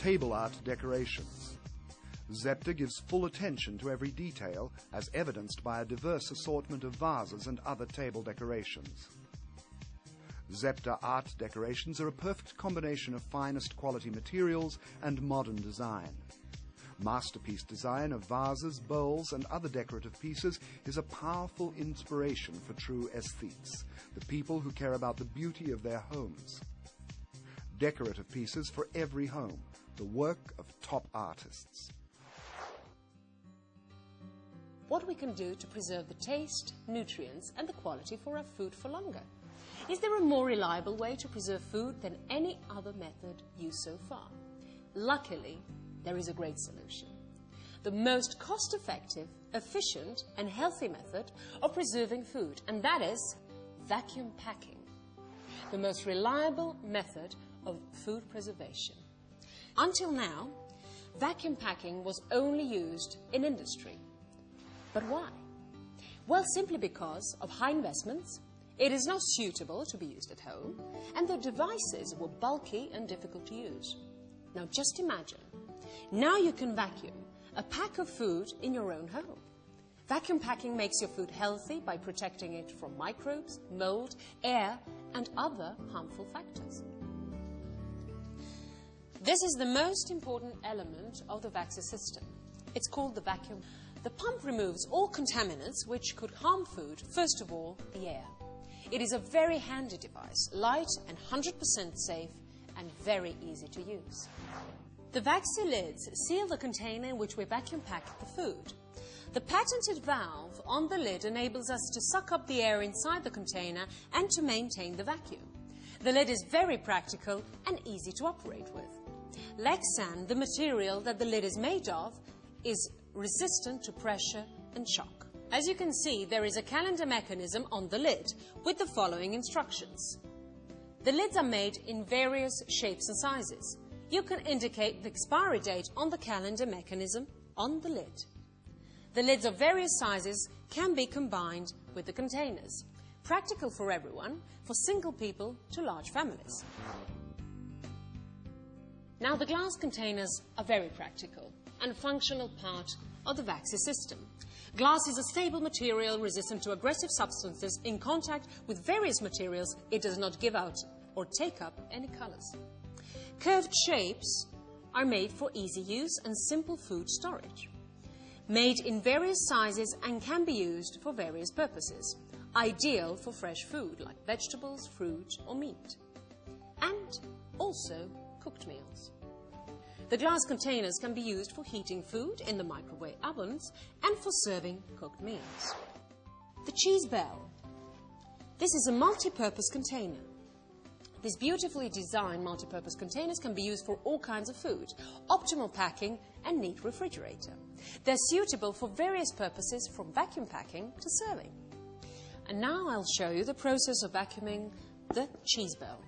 table art decorations. Zepter gives full attention to every detail, as evidenced by a diverse assortment of vases and other table decorations. Zepter art decorations are a perfect combination of finest quality materials and modern design. Masterpiece design of vases, bowls, and other decorative pieces is a powerful inspiration for true aesthetes, the people who care about the beauty of their homes. Decorative pieces for every home, the work of top artists. What we can do to preserve the taste, nutrients, and the quality for our food for longer. Is there a more reliable way to preserve food than any other method used so far? Luckily, there is a great solution. The most cost-effective, efficient, and healthy method of preserving food, and that is vacuum packing. The most reliable method of food preservation. Until now, vacuum packing was only used in industry. But why? Well, simply because of high investments, it is not suitable to be used at home, and the devices were bulky and difficult to use. Now just imagine, now you can vacuum a pack of food in your own home. Vacuum packing makes your food healthy by protecting it from microbes, mold, air, and other harmful factors. This is the most important element of the vacSy system. It's called the vacuum. The pump removes all contaminants which could harm food, first of all, the air. It is a very handy device, light and 100% safe, and very easy to use. The vacSy lids seal the container in which we vacuum pack the food. The patented valve on the lid enables us to suck up the air inside the container and to maintain the vacuum. The lid is very practical and easy to operate with. Lexan, the material that the lid is made of, is resistant to pressure and shock. As you can see, there is a calendar mechanism on the lid with the following instructions. The lids are made in various shapes and sizes. You can indicate the expiry date on the calendar mechanism on the lid. The lids of various sizes can be combined with the containers. Practical for everyone, for single people to large families. Now, the glass containers are very practical and functional part of the vacSy system. Glass is a stable material resistant to aggressive substances. In contact with various materials, it does not give out or take up any colors. Curved shapes are made for easy use and simple food storage. Made in various sizes and can be used for various purposes. Ideal for fresh food like vegetables, fruit or meat. And also cooked meals. The glass containers can be used for heating food in the microwave ovens and for serving cooked meals. The cheese bell. This is a multi-purpose container. These beautifully designed multi-purpose containers can be used for all kinds of food, optimal packing and neat refrigerator. They're suitable for various purposes from vacuum packing to serving. And now I'll show you the process of vacuuming the cheese bell.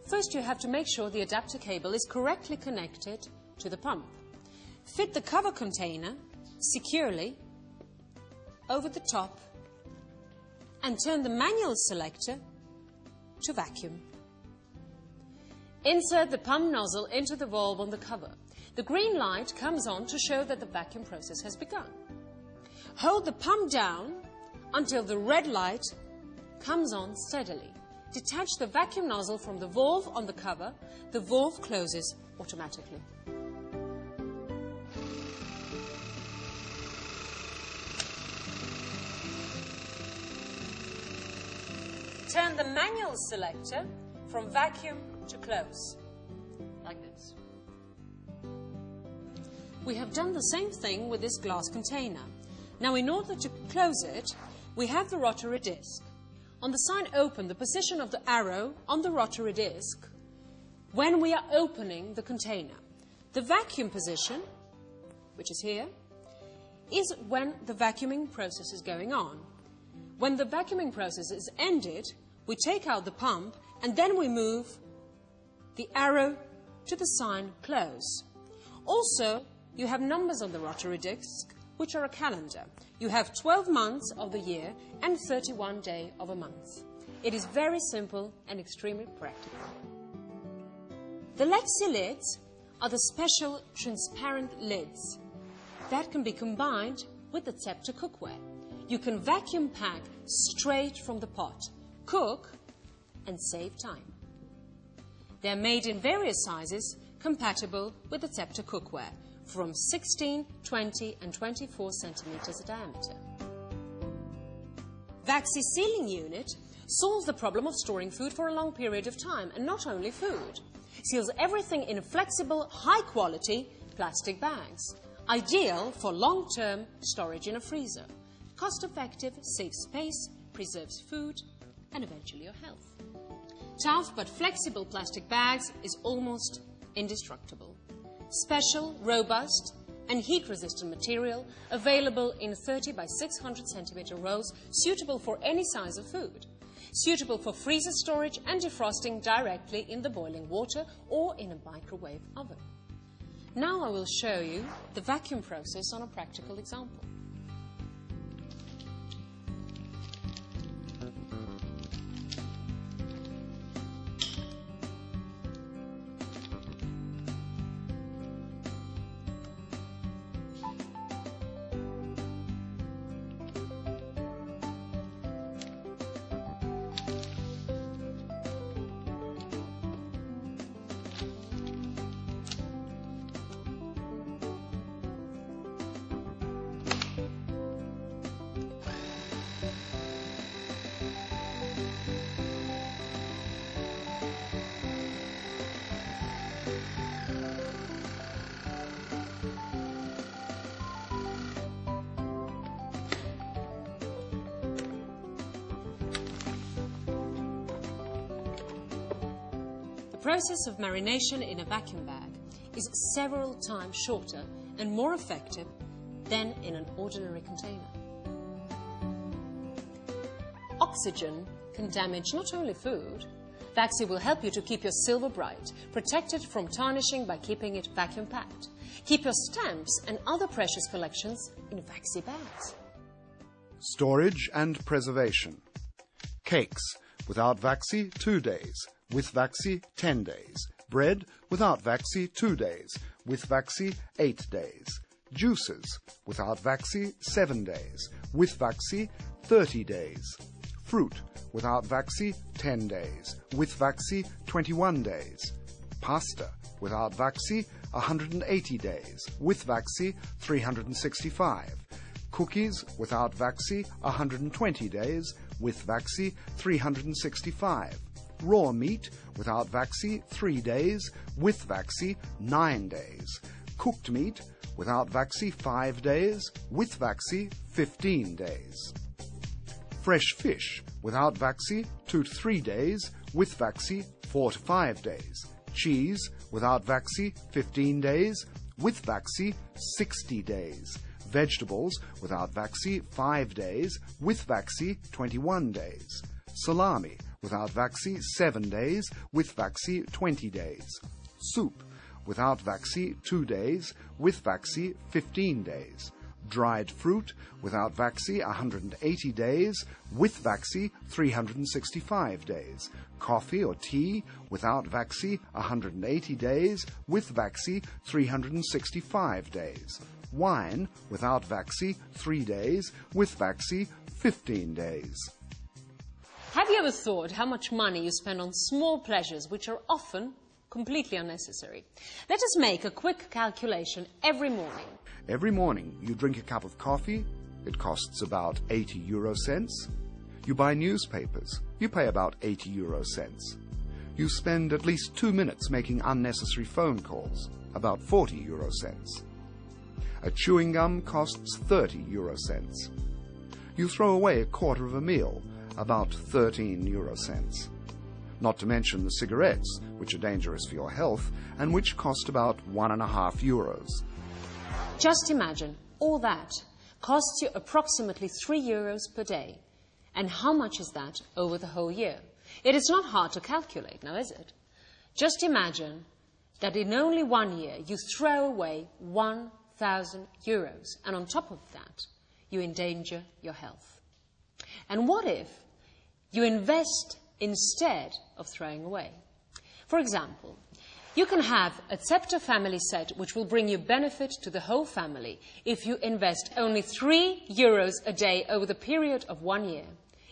First, you have to make sure the adapter cable is correctly connected to the pump. Fit the cover container securely over the top and turn the manual selector to vacuum. Insert the pump nozzle into the valve on the cover. The green light comes on to show that the vacuum process has begun. Hold the pump down until the red light comes on steadily. Detach the vacuum nozzle from the valve on the cover. The valve closes automatically. Turn the manual selector from vacuum to close, like this. We have done the same thing with this glass container. Now, in order to close it, we have the rotary disc. On the sign open, the position of the arrow on the rotary disc when we are opening the container. The vacuum position, which is here, is when the vacuuming process is going on. When the vacuuming process is ended, we take out the pump and then we move the arrow to the sign close. Also, you have numbers on the rotary disc, which are a calendar. You have 12 months of the year and 31 days of a month. It is very simple and extremely practical. The vacSy lids are the special transparent lids that can be combined with the Zepter cookware. You can vacuum pack straight from the pot, cook, and save time. They're made in various sizes compatible with the Zepter cookware, from 16, 20 and 24 centimeters diameter. vacSy sealing unit solves the problem of storing food for a long period of time, and not only food. Seals everything in flexible, high-quality plastic bags, ideal for long-term storage in a freezer. Cost-effective, saves space, preserves food, and eventually your health. Tough but flexible plastic bags is almost indestructible. Special, robust, and heat-resistant material available in 30 by 600 centimeter rolls, suitable for any size of food. Suitable for freezer storage and defrosting directly in the boiling water or in a microwave oven. Now I will show you the vacuum process on a practical example. The process of marination in a vacuum bag is several times shorter and more effective than in an ordinary container. Oxygen can damage not only food. vacSy will help you to keep your silver bright, protected from tarnishing by keeping it vacuum packed. Keep your stamps and other precious collections in vacSy bags. Storage and preservation. Cakes without vacSy, 2 days. With vacSy, 10 days. Bread without vacSy, 2 days. With vacSy, 8 days. Juices without vacSy, 7 days. With vacSy, 30 days. Fruit without vacSy, 10 days. With vacSy, 21 days. Pasta without vacSy, 180 days. With vacSy, 365. Cookies without vacSy, 120 days. With vacSy, 365. Raw meat without vacSy, 3 days. With vacSy, 9 days. Cooked meat without vacSy, 5 days. With vacSy, 15 days. Fresh fish without vacSy, 2 to 3 days. With vacSy, 4 to 5 days. Cheese without vacSy, 15 days. With vacSy, 60 days. Vegetables without vacSy, 5 days. With vacSy, 21 days. Salami without vacSy, 7 days. With vacSy, 20 days. Soup without vacSy, 2 days. With vacSy, 15 days. Dried fruit without vacSy, 180 days. With vacSy, 365 days. Coffee or tea without vacSy, 180 days. With vacSy, 365 days. Wine without vacSy, 3 days. With vacSy, 15 days. Have you ever thought how much money you spend on small pleasures which are often completely unnecessary? Let us make a quick calculation every morning. Every morning you drink a cup of coffee. It costs about 80 euro cents. You buy newspapers. You pay about 80 euro cents. You spend at least 2 minutes making unnecessary phone calls, about 40 euro cents. A chewing gum costs 30 euro cents. You throw away a quarter of a meal, about 13 euro cents. Not to mention the cigarettes, which are dangerous for your health and which cost about 1.5 euros. Just imagine, all that costs you approximately 3 euros per day. And how much is that over the whole year? It is not hard to calculate, now is it? Just imagine that in only 1 year you throw away 1,000 euros, and on top of that, you endanger your health. And what if you invest instead of throwing away? For example, You can have a Zepter family set which will bring you benefit to the whole family if you invest only €3 a day over the period of 1 year.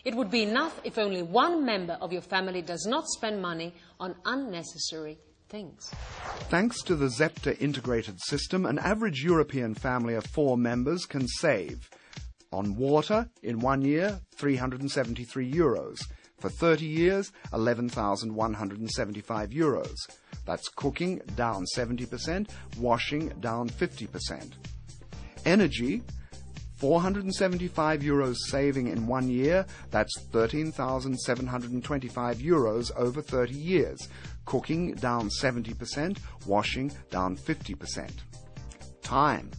It would be enough if only one member of your family does not spend money on unnecessary things. Thanks to the Zepter integrated system, an average European family of 4 members can save on water in 1 year €373. For 30 years, €11,175. That's cooking down 70%, washing down 50%. Energy, €475 saving in 1 year, that's €13,725 over 30 years. Cooking down 70%, washing down 50%. Time,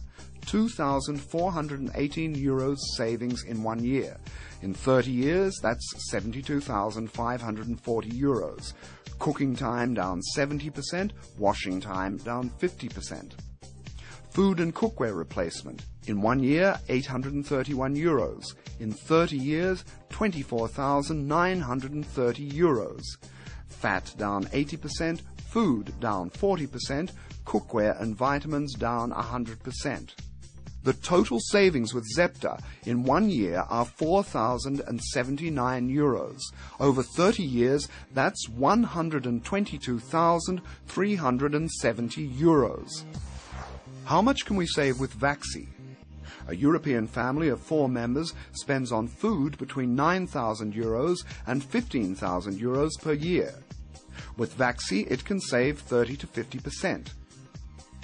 €2,418 savings in 1 year. In 30 years, that's €72,540. Cooking time down 70%, washing time down 50%. Food and cookware replacement. In 1 year, €831. In 30 years, €24,930. Fat down 80%, food down 40%, cookware and vitamins down 100%. The total savings with Zepter in 1 year are €4,079. Over 30 years, that's €122,370. How much can we save with vacSy? A European family of 4 members spends on food between €9,000 and €15,000 per year. With vacSy, it can save 30 to 50%.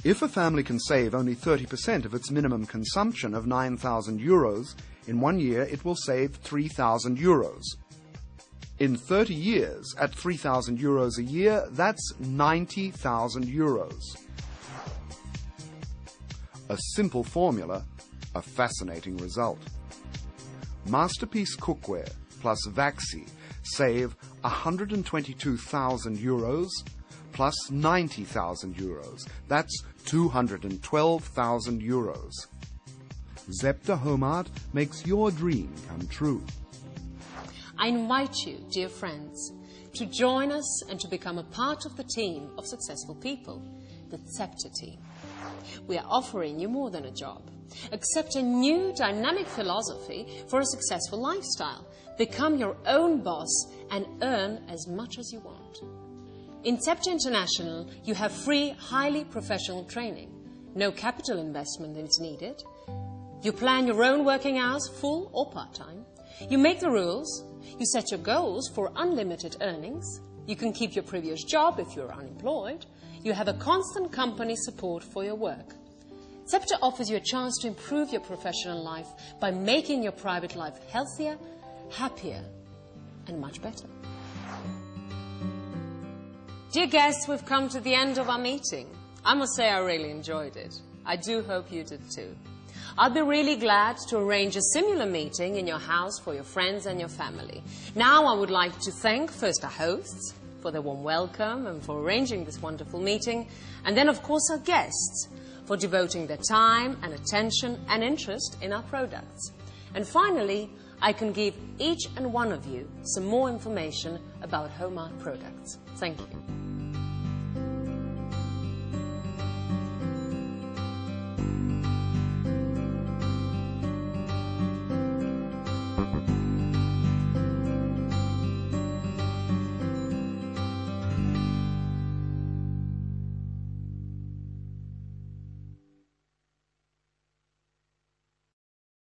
If a family can save only 30% of its minimum consumption of €9,000, in 1 year it will save €3,000. In 30 years, at €3,000 a year, that's €90,000. A simple formula, a fascinating result. Masterpiece Cookware plus vacSy save €122,000 plus €90,000. That's €212,000. Zepter Home Art makes your dream come true. I invite you, dear friends, to join us and to become a part of the team of successful people, the Zepter team. We are offering you more than a job. Accept a new dynamic philosophy for a successful lifestyle. Become your own boss and earn as much as you want. In Zepter International, you have free, highly professional training. No capital investment is needed. You plan your own working hours, full or part-time. You make the rules. You set your goals for unlimited earnings. You can keep your previous job if you're unemployed. You have a constant company support for your work. Zepter offers you a chance to improve your professional life by making your private life healthier, happier, and much better. Dear guests, we've come to the end of our meeting. I must say I really enjoyed it. I do hope you did too. I'll be really glad to arrange a similar meeting in your house for your friends and your family. Now I would like to thank first our hosts for their warm welcome and for arranging this wonderful meeting, and then of course our guests for devoting their time and attention and interest in our products. And finally, I can give each and one of you some more information about Home Art products. Thank you.